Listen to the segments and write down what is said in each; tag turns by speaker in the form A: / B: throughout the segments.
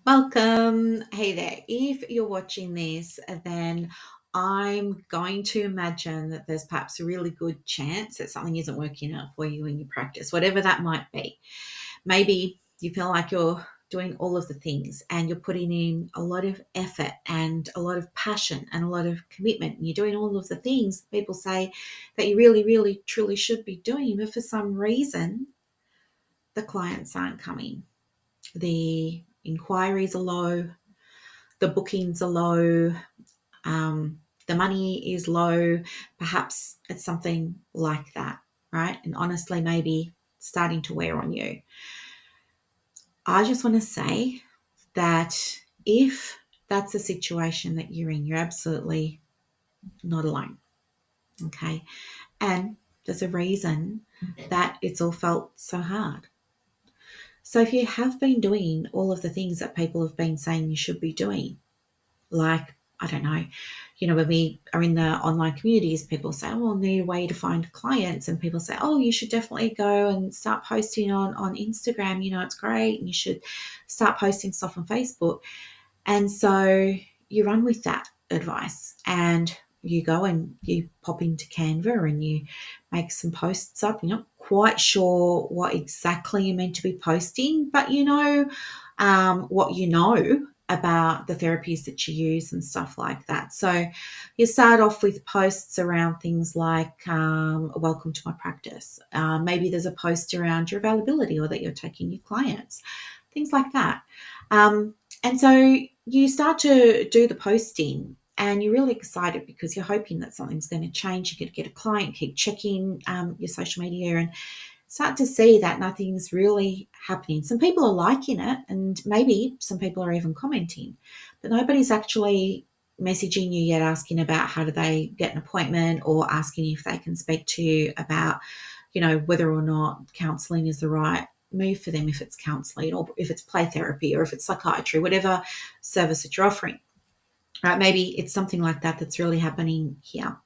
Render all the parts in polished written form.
A: Welcome. Hey there. If you're watching this, then I'm going to imagine that there's perhaps a really good chance that something isn't working out for you in your practice, whatever that might be. Maybe you feel like you're doing all of the things and you're putting in a lot of effort and a lot of passion and a lot of commitment, and you're doing all of the things people say that you really, really, truly should be doing, but for some reason, the clients aren't coming. The inquiries are low, the bookings are low, the money is low. Perhaps it's something like that, right? And honestly, maybe starting to wear on you. I just want to say that if that's the situation that you're in, you're absolutely not alone. Okay. And there's a reason that it's all felt so hard. So if you have been doing all of the things that people have been saying you should be doing, like, I don't know, when we are in the online communities, people say, oh, I need a way to find clients. And people say, oh, you should definitely go and start posting on Instagram. It's great. And you should start posting stuff on Facebook. And so you run with that advice and you go and you pop into Canva and you make some posts up. You're not quite sure what exactly you're meant to be posting, but what you know about the therapies that you use and stuff like that. So you start off with posts around things like, welcome to my practice. Maybe there's a post around your availability or that you're taking new clients, things like that. And so you start to do the posting and you're really excited because you're hoping that something's going to change. You're going to get a client, keep checking your social media and start to see that nothing's really happening. Some people are liking it and maybe some people are even commenting, but nobody's actually messaging you yet asking about how do they get an appointment or asking if they can speak to you about, whether or not counselling is the right move for them, if it's counselling or if it's play therapy or if it's psychiatry, whatever service that you're offering. Right? Maybe it's something like that that's really happening here.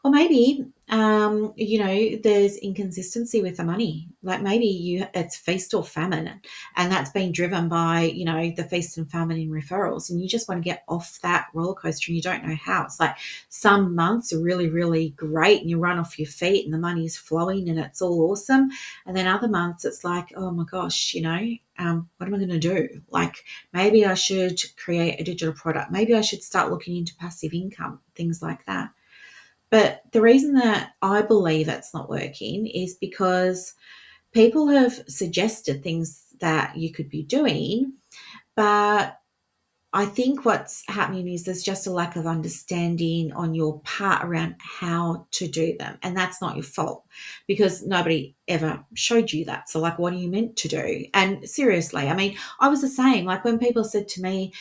A: Or maybe, there's inconsistency with the money. Like maybe it's feast or famine, and that's been driven by, the feast and famine in referrals, and you just want to get off that roller coaster and you don't know how. It's like some months are really, really great and you run off your feet and the money is flowing and it's all awesome. And then other months it's like, oh my gosh, what am I going to do? Like maybe I should create a digital product. Maybe I should start looking into passive income, things like that. But the reason that I believe it's not working is because people have suggested things that you could be doing, but I think what's happening is there's just a lack of understanding on your part around how to do them. And that's not your fault because nobody ever showed you that. So like, what are you meant to do? And seriously, I mean, I was the same. Like when people said to me,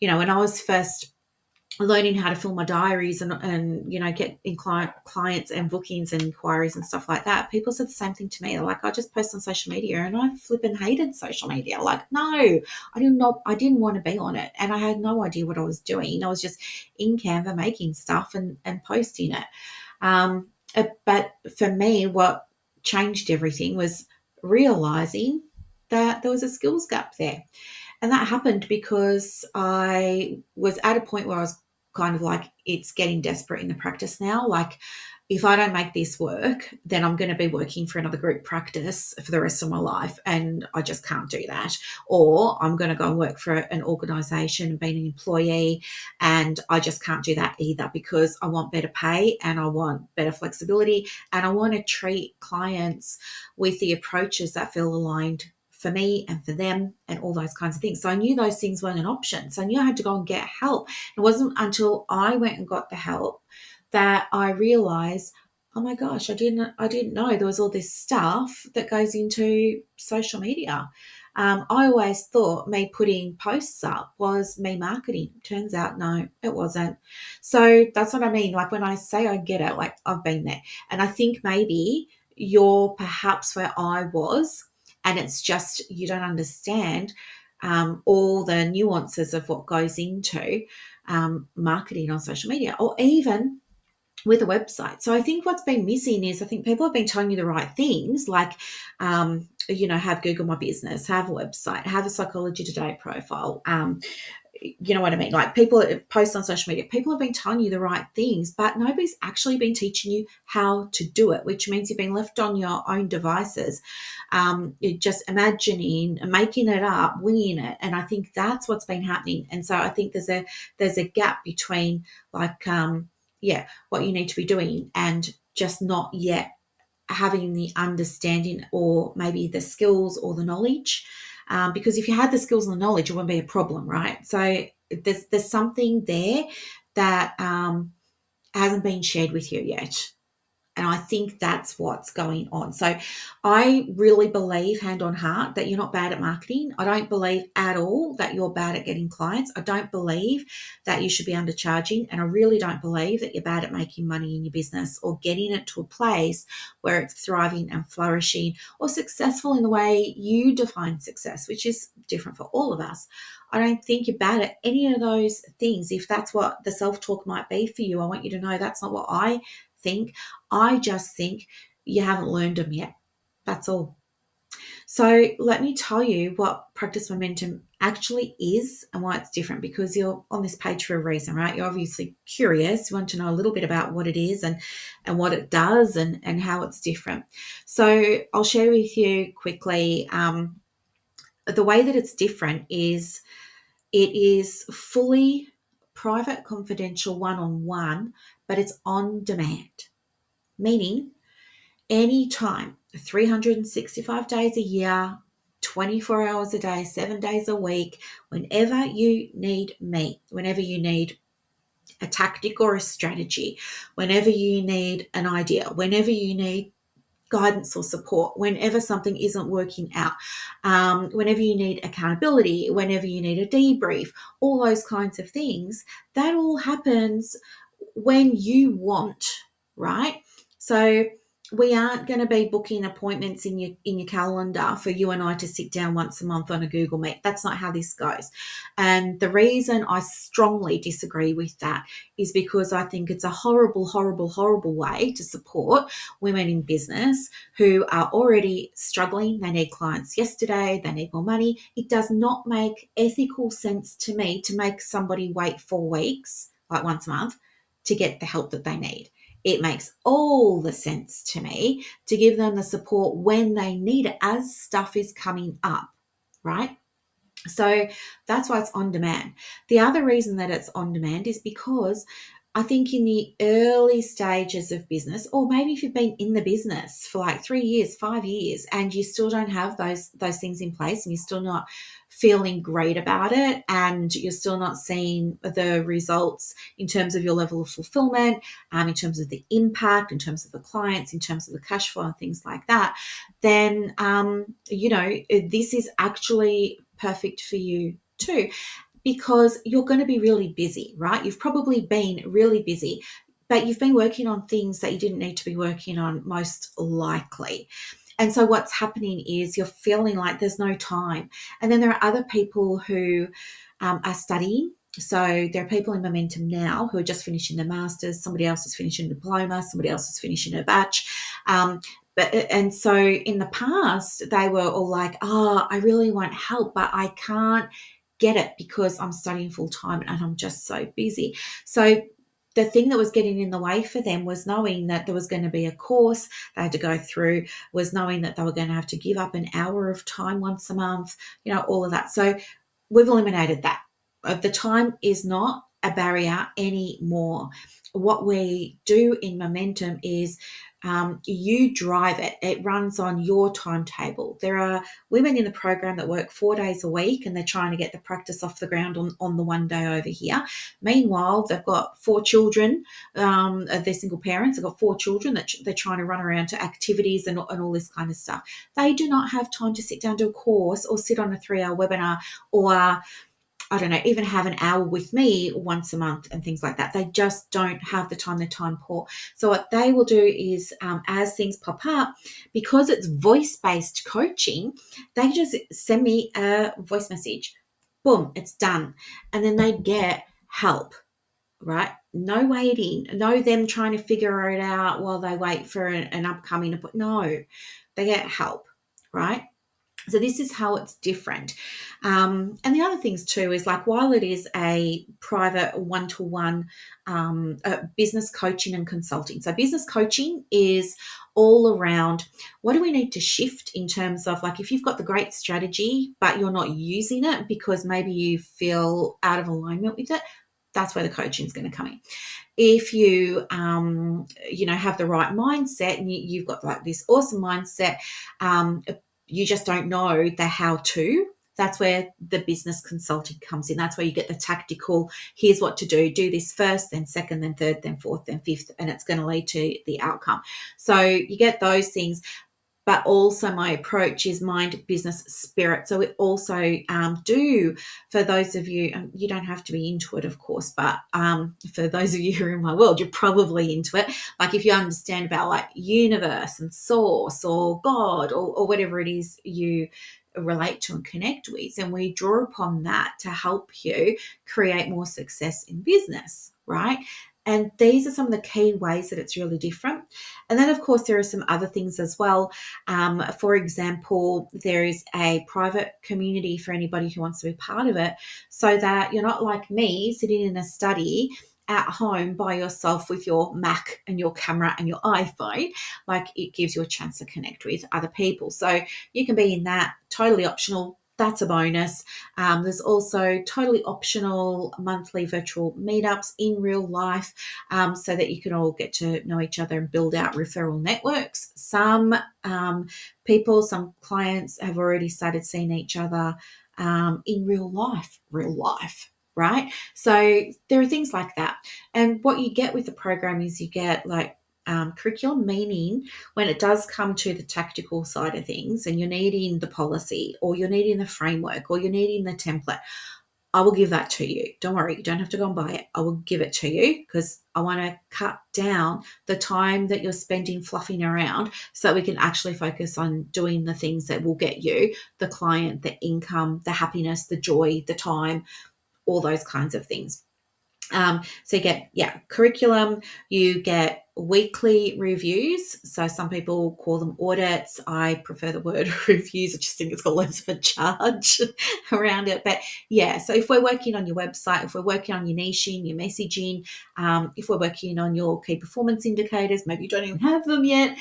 A: when I was first learning how to fill my diaries and get in clients and bookings and inquiries and stuff like that, people said the same thing to me. They're like, I just post on social media, and I flipping hated social media. Like, no, I didn't want to be on it, and I had no idea what I was doing. I was just in Canva making stuff and posting it. But for me, what changed everything was realizing that there was a skills gap there. And that happened because I was at a point where I was kind of like, it's getting desperate in the practice now. Like, if I don't make this work, then I'm going to be working for another group practice for the rest of my life. And I just can't do that. Or I'm going to go and work for an organisation and be an employee. And I just can't do that either because I want better pay and I want better flexibility. And I want to treat clients with the approaches that feel aligned for me and for them and all those kinds of things. So I knew those things weren't an option. So I knew I had to go and get help. It wasn't until I went and got the help that I realized, oh my gosh, I didn't know there was all this stuff that goes into social media. I always thought me putting posts up was me marketing. Turns out, no, it wasn't. So that's what I mean. Like when I say I get it, like I've been there. And I think maybe you're perhaps where I was, and it's just you don't understand all the nuances of what goes into marketing on social media or even with a website. So I think what's been missing is I think people have been telling you the right things, like have Google My Business, have a website, have a Psychology Today profile. You know what I mean? Like, people post on social media, people have been telling you the right things, but nobody's actually been teaching you how to do it, which means you've been left on your own devices, you're just imagining, making it up, winging it. And I think that's what's been happening. And so I think there's a gap between, like, what you need to be doing and just not yet having the understanding or maybe the skills or the knowledge. Because if you had the skills and the knowledge, it wouldn't be a problem, right? So there's something there that hasn't been shared with you yet. And I think that's what's going on. So I really believe, hand on heart, that you're not bad at marketing. I don't believe at all that you're bad at getting clients. I don't believe that you should be undercharging. And I really don't believe that you're bad at making money in your business or getting it to a place where it's thriving and flourishing or successful in the way you define success, which is different for all of us. I don't think you're bad at any of those things. If that's what the self-talk might be for you, I want you to know that's not what I think. I just think you haven't learned them yet. That's all. So let me tell you what practice momentum actually is and why it's different, because you're on this page for a reason, right? You're obviously curious. You want to know a little bit about what it is and what it does and how it's different. So I'll share with you quickly the way that it's different is it is fully private, confidential, one-on-one, but it's on demand, meaning anytime, 365 days a year, 24 hours a day, 7 days a week, whenever you need me, whenever you need a tactic or a strategy, whenever you need an idea, whenever you need guidance or support, whenever something isn't working out, whenever you need accountability, whenever you need a debrief, all those kinds of things, that all happens when you want, right? So we aren't going to be booking appointments in your calendar for you and I to sit down once a month on a Google Meet. That's not how this goes. And the reason I strongly disagree with that is because I think it's a horrible, horrible, horrible way to support women in business who are already struggling. They need clients yesterday. They need more money. It does not make ethical sense to me to make somebody wait 4 weeks, like once a month, to get the help that they need. It makes all the sense to me to give them the support when they need it as stuff is coming up, right? So that's why it's on demand. The other reason that it's on demand is because I think in the early stages of business, or maybe if you've been in the business for like 3 years, 5 years, and you still don't have those things in place and you're still not feeling great about it and you're still not seeing the results in terms of your level of fulfillment, in terms of the impact, in terms of the clients, in terms of the cash flow and things like that, then, this is actually perfect for you too, because you're going to be really busy, right? You've probably been really busy, but you've been working on things that you didn't need to be working on, most likely. And so what's happening is you're feeling like there's no time. And then there are other people who are studying. So there are people in Momentum now who are just finishing their masters. Somebody else is finishing a diploma. Somebody else is finishing a batch. And so in the past, they were all like, I really want help, but I can't get it because I'm studying full time and I'm just so busy. So the thing that was getting in the way for them was knowing that there was going to be a course they had to go through, was knowing that they were going to have to give up an hour of time once a month, all of that. So we've eliminated that. The time is not a barrier anymore. What we do in Momentum is you drive it. It runs on your timetable. There are women in the program that work 4 days a week and they're trying to get the practice off the ground on the one day over here. Meanwhile, they've got 4 children. They're single parents. They've got 4 children that they're trying to run around to activities and all this kind of stuff. They do not have time to sit down to a course or sit on a 3-hour webinar or I don't know, even have an hour with me once a month and things like that. They just don't have the time. They're time poor. So what they will do is as things pop up, because it's voice-based coaching, they just send me a voice message. Boom, it's done. And then they get help, right? No waiting, no them trying to figure it out while they wait for an upcoming appointment. No, they get help, right? So this is how it's different. And the other things too is like, while it is a private one-to-one business coaching and consulting. So business coaching is all around what do we need to shift in terms of, like, if you've got the great strategy, but you're not using it because maybe you feel out of alignment with it, that's where the coaching is going to come in. If you have the right mindset and you've got like this awesome mindset, you just don't know the how to, that's where the business consulting comes in. That's where you get the tactical, here's what to do this first, then second, then third, then fourth, then fifth, and it's going to lead to the outcome. So you get those things. But also my approach is mind, business, spirit. So it also do, for those of you, you don't have to be into it, of course, but for those of you who are in my world, you're probably into it. Like, if you understand about like universe and source or God or whatever it is you relate to and connect with, and we draw upon that to help you create more success in business, right? And these are some of the key ways that it's really different. And then, of course, there are some other things as well. For example, there is a private community for anybody who wants to be part of it, so that you're not like me sitting in a study at home by yourself with your Mac and your camera and your iPhone. Like, it gives you a chance to connect with other people. So you can be in that, totally optional. That's a bonus. There's also totally optional monthly virtual meetups in real life, so that you can all get to know each other and build out referral networks. Some people, some clients have already started seeing each other in real life, right? So there are things like that. And what you get with the program is you get like curriculum, meaning when it does come to the tactical side of things and you're needing the policy or you're needing the framework or you're needing the template, I will give that to you. Don't worry, you don't have to go and buy it. I will give it to you because I want to cut down the time that you're spending fluffing around so that we can actually focus on doing the things that will get you the client, the income, the happiness, the joy, the time, all those kinds of things. So you get, curriculum, you get weekly reviews. So some people call them audits. I prefer the word reviews. I just think it's got less of a charge around it. But yeah, so if we're working on your website, if we're working on your niching, your messaging, if we're working on your key performance indicators, maybe you don't even have them yet,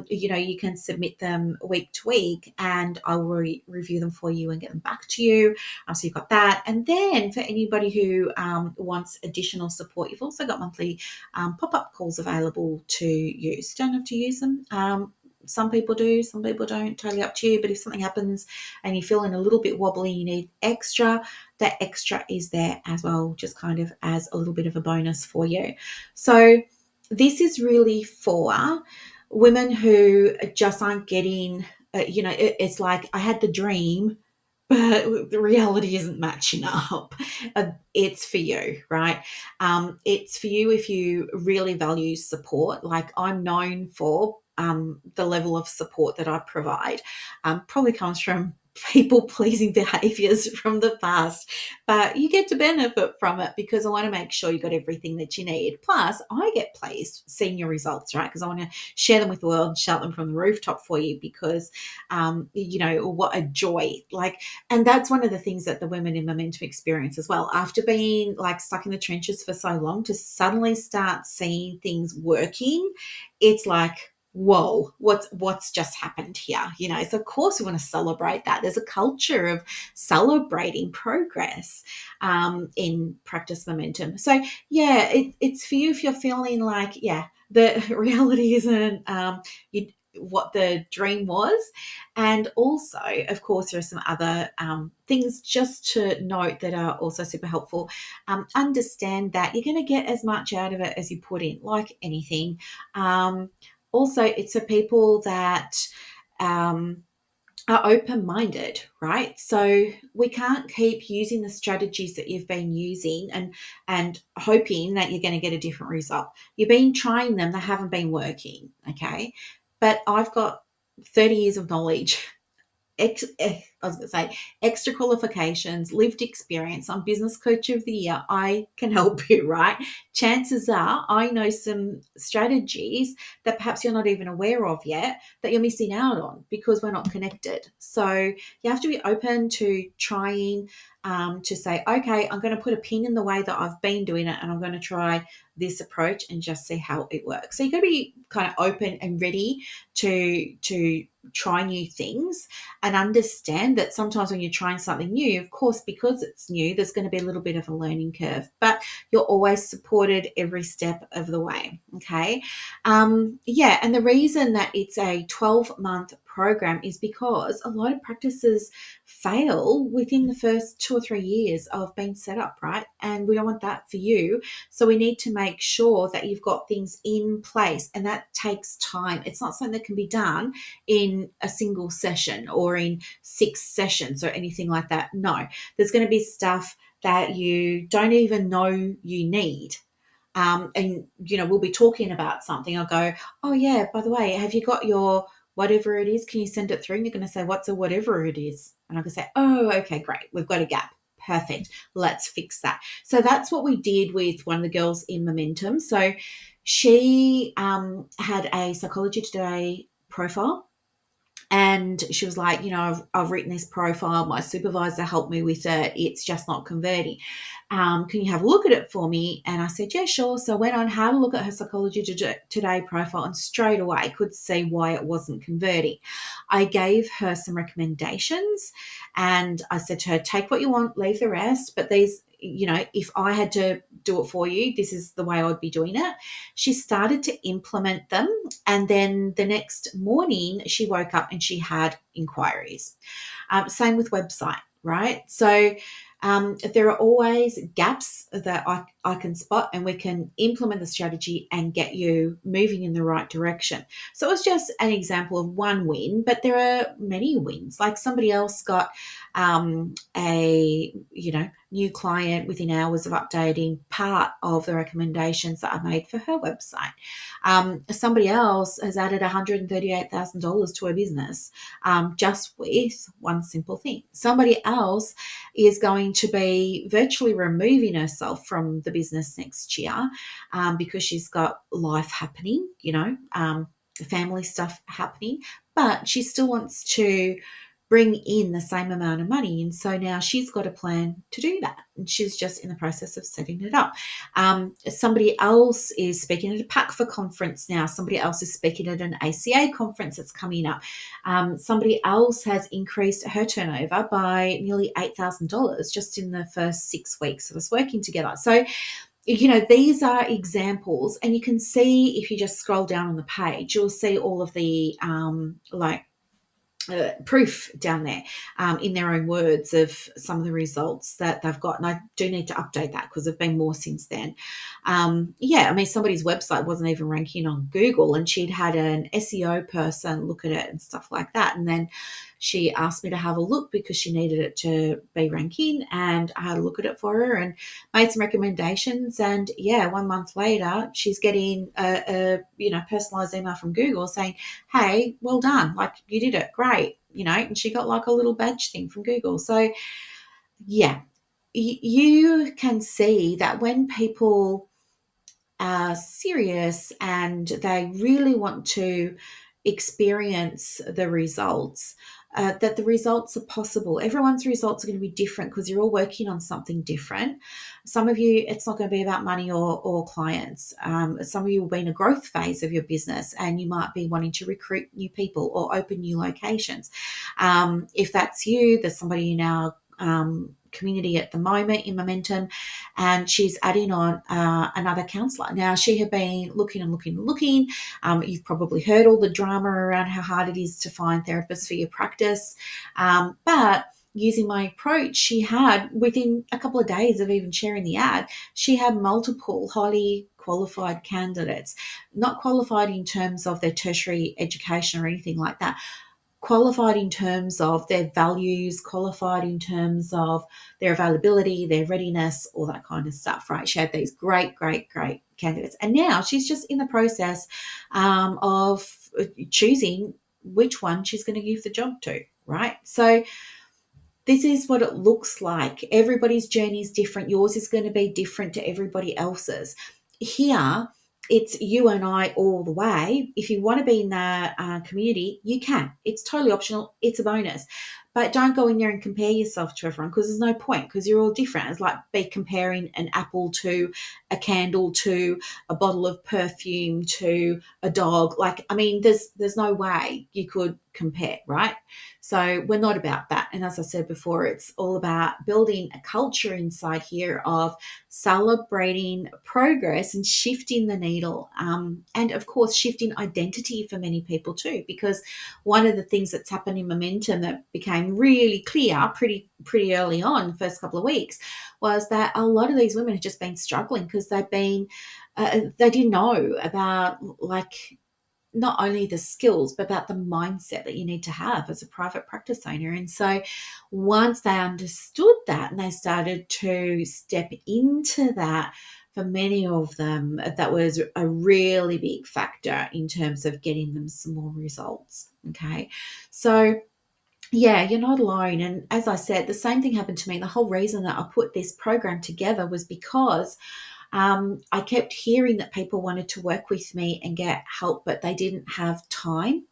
A: you can submit them week to week and I will review them for you and get them back to you. So you've got that. And then for anybody who wants additional support, you've also got monthly pop-up calls available to use. You don't have to use them. Some people do, some people don't, totally up to you. But if something happens and you're feeling a little bit wobbly, you need extra, that extra is there as well, just kind of as a little bit of a bonus for you. So this is really for women who just aren't getting, it's like, I had the dream, but the reality isn't matching up. It's for you, right? It's for you if you really value support. Like, I'm known for the level of support that I provide. Probably comes from people pleasing behaviors from the past, but you get to benefit from it because I want to make sure you got everything that you need. Plus, I get pleased seeing your results, right? Because I want to share them with the world and shout them from the rooftop for you because, what a joy. Like, and that's one of the things that the women in Momentum experience as well. After being like stuck in the trenches for so long, to suddenly start seeing things working, it's like, whoa, what's just happened here? So of course we want to celebrate that. There's a culture of celebrating progress in Practice Momentum. So yeah, it's for you if you're feeling like, the reality isn't what the dream was. And also, of course, there are some other things just to note that are also super helpful. Understand that you're going to get as much out of it as you put in, like anything. Also, it's for people that are open-minded, right? So we can't keep using the strategies that you've been using and hoping that you're going to get a different result. You've been trying them, they haven't been working, okay? But I've got 30 years of knowledge, I was going to say extra qualifications, lived experience. I'm business coach of the year. I can help you, right? Chances are I know some strategies that perhaps you're not even aware of yet that you're missing out on because we're not connected. So you have to be open to trying to say, okay, I'm going to put a pin in the way that I've been doing it and I'm going to try this approach and just see how it works. So you got to be kind of open and ready to try new things and understand that sometimes when you're trying something new, of course, because it's new, there's going to be a little bit of a learning curve, but you're always supported every step of the way. Okay. Yeah. And the reason that it's a 12-month program is because a lot of practices fail within the first 2 or 3 years of being set up, right? And we don't want that for you. So we need to make sure that you've got things in place, and that takes time. It's not something that can be done in a single session or in 6 sessions or anything like that. No, there's going to be stuff that you don't even know you need. And we'll be talking about something. I'll go, oh yeah, by the way, have you got your whatever it is? Can you send it through? And you're going to say, what's a whatever it is? And I'm going to say, oh, okay, great. We've got a gap. Perfect. Let's fix that. So that's what we did with one of the girls in Momentum. So she had a Psychology Today profile. And she was like, I've written this profile. My supervisor helped me with it. It's just not converting. Can you have a look at it for me? And I said, yeah, sure. So I went on, had a look at her Psychology Today profile and straight away could see why it wasn't converting. I gave her some recommendations and I said to her, take what you want, leave the rest. But these, if I had to do it for you, this is the way I would be doing it. She started to implement them. And then the next morning, she woke up and she had inquiries. Same with website, right? So there are always gaps that I can spot, and we can implement the strategy and get you moving in the right direction. So it was just an example of one win, but there are many wins. Like somebody else got a new client within hours of updating part of the recommendations that I made for her website. Somebody else has added $138,000 to her business just with one simple thing. Somebody else is going to be virtually removing herself from the business next year because she's got life happening, family stuff happening, but she still wants to bring in the same amount of money. And so now she's got a plan to do that. And she's just in the process of setting it up. Somebody else is speaking at a PACFA conference now. Somebody else is speaking at an ACA conference that's coming up. Somebody else has increased her turnover by nearly $8,000 just in the first 6 weeks of us working together. So, these are examples, and you can see if you just scroll down on the page, you'll see all of the proof down there in their own words of some of the results that they've got. And I do need to update that because there've been more since then. Somebody's website wasn't even ranking on Google, and she'd had an SEO person look at it and stuff like that. And then she asked me to have a look because she needed it to be ranking, and I had a look at it for her and made some recommendations. And 1 month later, she's getting a personalized email from Google saying, hey, well done, like you did it great, and she got like a little badge thing from Google. So you can see that when people are serious and they really want to experience the results, that the results are possible. Everyone's results are going to be different because you're all working on something different. Some of you, it's not going to be about money or clients. Some of you will be in a growth phase of your business and you might be wanting to recruit new people or open new locations. If that's you, there's somebody in our community at the moment in Momentum, and she's adding on another counsellor. Now, she had been looking. You've probably heard all the drama around how hard it is to find therapists for your practice, but using my approach, she had, within a couple of days of even sharing the ad, she had multiple highly qualified candidates, not qualified in terms of their tertiary education or anything like that, qualified in terms of their values, qualified in terms of their availability, their readiness, all that kind of stuff, right? She had these great candidates. And now she's just in the process of choosing which one she's going to give the job to, right? So this is what it looks like. Everybody's journey is different. Yours is going to be different to everybody else's. Here, it's you and I all the way. If you want to be in that community, you can. It's totally optional. It's a bonus. But don't go in there and compare yourself to everyone, because there's no point, because you're all different. It's like be comparing an apple to a candle to a bottle of perfume to a dog. Like, I mean, there's no way you could compare, right? So we're not about that. And as I said before, it's all about building a culture inside here of celebrating progress and shifting the needle. And of course, shifting identity for many people too, because one of the things that's happened in momentum that became really clear pretty early on, the first couple of weeks, was that a lot of these women had just been struggling because they didn't know about, like, not only the skills, but about the mindset that you need to have as a private practice owner. And so once they understood that and they started to step into that, for many of them, that was a really big factor in terms of getting them some more results. Okay. So yeah, you're not alone. And as I said, the same thing happened to me. The whole reason that I put this program together was because I kept hearing that people wanted to work with me and get help, but they didn't have time.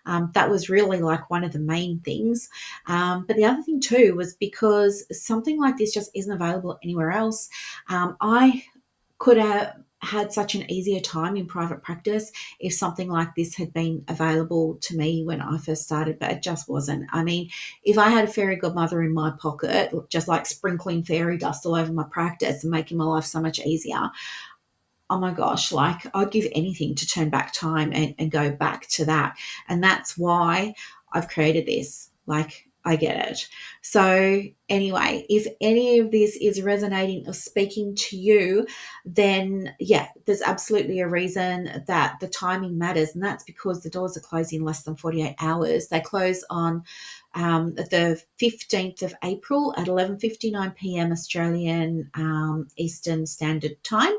A: That was really like one of the main things. But the other thing too was because something like this just isn't available anywhere else. I could have had such an easier time in private practice if something like this had been available to me when I first started, but it just wasn't. I mean, if I had a fairy godmother in my pocket, just like sprinkling fairy dust all over my practice and making my life so much easier, oh my gosh, like I'd give anything to turn back time and go back to that. And that's why I've created this. Like, I get it. So, anyway, if any of this is resonating or speaking to you, then yeah, there's absolutely a reason that the timing matters. And that's because the doors are closing less than 48 hours. They close on the 15th of April at 11:59 p.m. Australian Eastern Standard Time.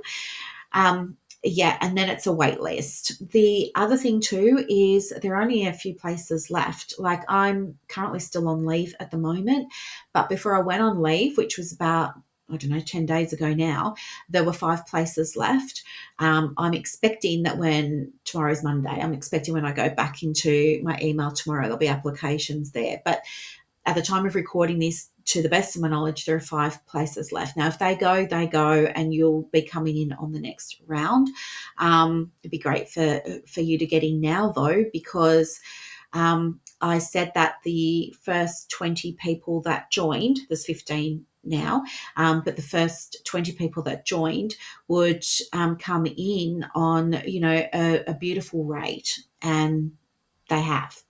A: Yeah, and then it's a wait list. The other thing too is there are only a few places left. Like, I'm currently still on leave at the moment, but before I went on leave, which was about, I don't know, 10 days ago now, there were 5 places left. I'm expecting that when tomorrow's Monday, I'm expecting when I go back into my email tomorrow, there'll be applications there. But at the time of recording this, to the best of my knowledge, there are 5 places left. Now, if they go, they go, and you'll be coming in on the next round. It'd be great for you to get in now, though, because I said that the first 20 people that joined, there's 15 now, but the first 20 people that joined would come in on, you know, a beautiful rate, and they have.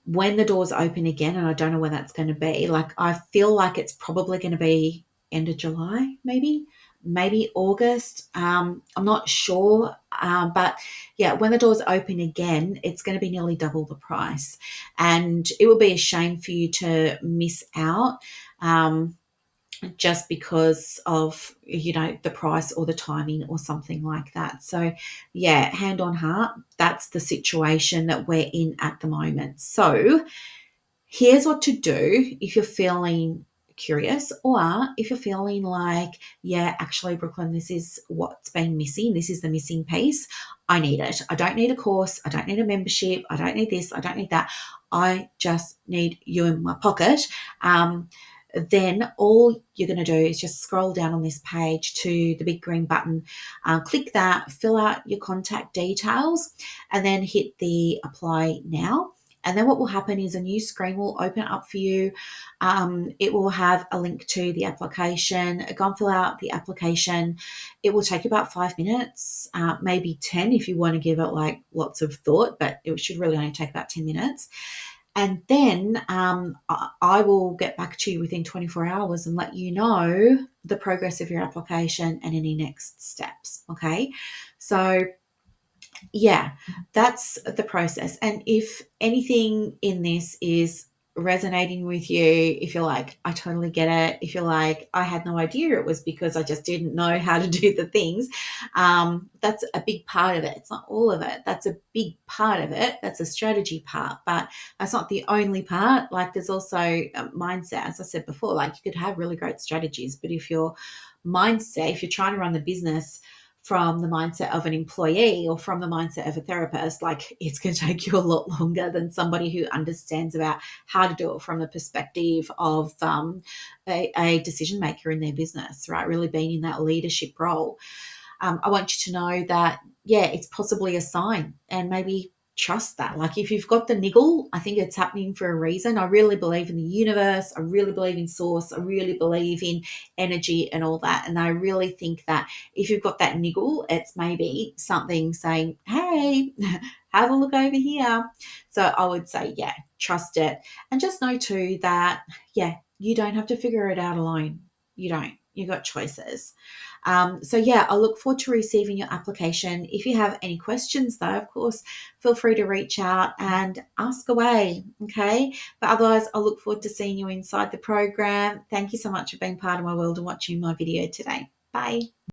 A: When the doors open again, and I don't know when that's going to be, like, I feel like it's probably going to be end of July, maybe August. I'm not sure. But yeah, when the doors open again, it's going to be nearly double the price. And it would be a shame for you to miss out. Just because of, you know, the price or the timing or something like that. So yeah, hand on heart, that's the situation that we're in at the moment. So here's what to do if you're feeling curious, or if you're feeling like, yeah, actually, Brooklyn, this is what's been missing. This is the missing piece. I need it. I don't need a course. I don't need a membership. I don't need this. I don't need that. I just need you in my pocket. Then all you're going to do is just scroll down on this page to the big green button, click that, fill out your contact details, and then hit the apply now. And then what will happen is a new screen will open up for you. It will have a link to the application. Go and fill out the application. It will take you about 5 minutes, maybe 10 if you want to give it like lots of thought, but it should really only take about 10 minutes. And then I will get back to you within 24 hours and let you know the progress of your application and any next steps. Okay. So yeah, that's the process. And if anything in this is resonating with you, if you're like, I totally get it, if you're like, I had no idea it was because I just didn't know how to do the things, that's a big part of it. It's not all of it. That's a big part of it. That's a strategy part, but that's not the only part. Like there's also a mindset. As I said before, like you could have really great strategies, but if your mindset, if you're trying to run the business from the mindset of an employee or from the mindset of a therapist, like it's going to take you a lot longer than somebody who understands about how to do it from the perspective of a decision maker in their business, right? Really being in that leadership role. I want you to know that, yeah, it's possibly a sign, and maybe trust that. Like if you've got the niggle, I think it's happening for a reason. I really believe in the universe. I really believe in source. I really believe in energy and all that. And I really think that if you've got that niggle, it's maybe something saying, hey, have a look over here. So I would say, yeah, trust it. And just know too that, yeah, you don't have to figure it out alone. You don't. You got choices. So yeah, I look forward to receiving your application. If you have any questions though, of course, feel free to reach out and ask away. Okay. But otherwise, I look forward to seeing you inside the program. Thank you so much for being part of my world and watching my video today. Bye.